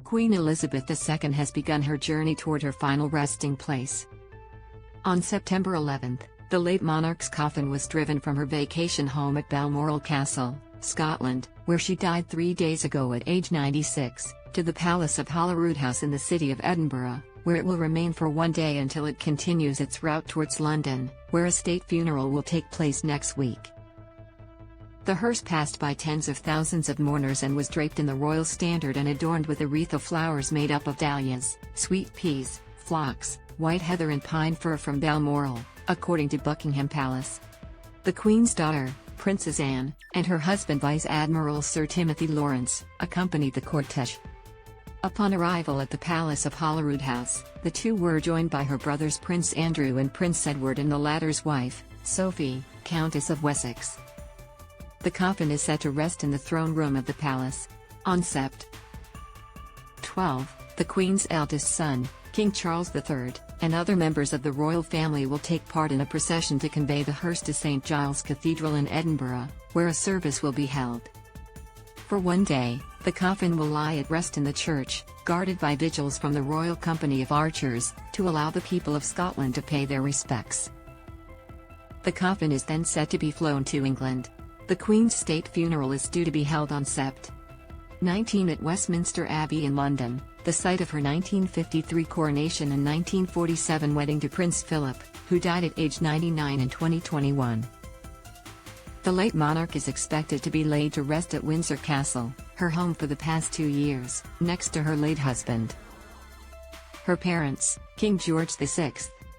Queen Elizabeth II has begun her journey toward her final resting place. On September 11, the late monarch's coffin was driven from her vacation home at Balmoral Castle, Scotland, where she died 3 days ago at age 96, to the Palace of Holyroodhouse in the city of Edinburgh, where it will remain for 1 day until it continues its route towards London, where a state funeral will take place next week. The hearse passed by tens of thousands of mourners and was draped in the royal standard and adorned with a wreath of flowers made up of dahlias, sweet peas, phlox, white heather and pine fir from Balmoral, according to Buckingham Palace. The Queen's daughter, Princess Anne, and her husband Vice Admiral Sir Timothy Lawrence, accompanied the cortege. Upon arrival at the Palace of Holyroodhouse, the two were joined by her brothers Prince Andrew and Prince Edward and the latter's wife, Sophie, Countess of Wessex. The coffin is set to rest in the throne room of the palace. On Sept. 12, the Queen's eldest son, King Charles III, and other members of the royal family will take part in a procession to convey the hearse to St. Giles Cathedral in Edinburgh, where a service will be held. For 1 day, the coffin will lie at rest in the church, guarded by vigils from the Royal Company of Archers, to allow the people of Scotland to pay their respects. The coffin is then set to be flown to England. The Queen's state funeral is due to be held on Sept. 19 at Westminster Abbey in London, the site of her 1953 coronation and 1947 wedding to Prince Philip, who died at age 99 in 2021. The late monarch is expected to be laid to rest at Windsor Castle, her home for the past 2 years, next to her late husband. Her parents, King George VI,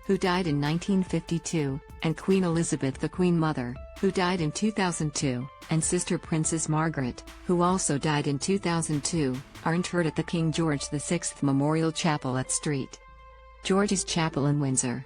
who died in 1952, and Queen Elizabeth the Queen Mother, who died in 2002, and sister Princess Margaret, who also died in 2002, are interred at the King George VI Memorial Chapel at St. George's Chapel in Windsor.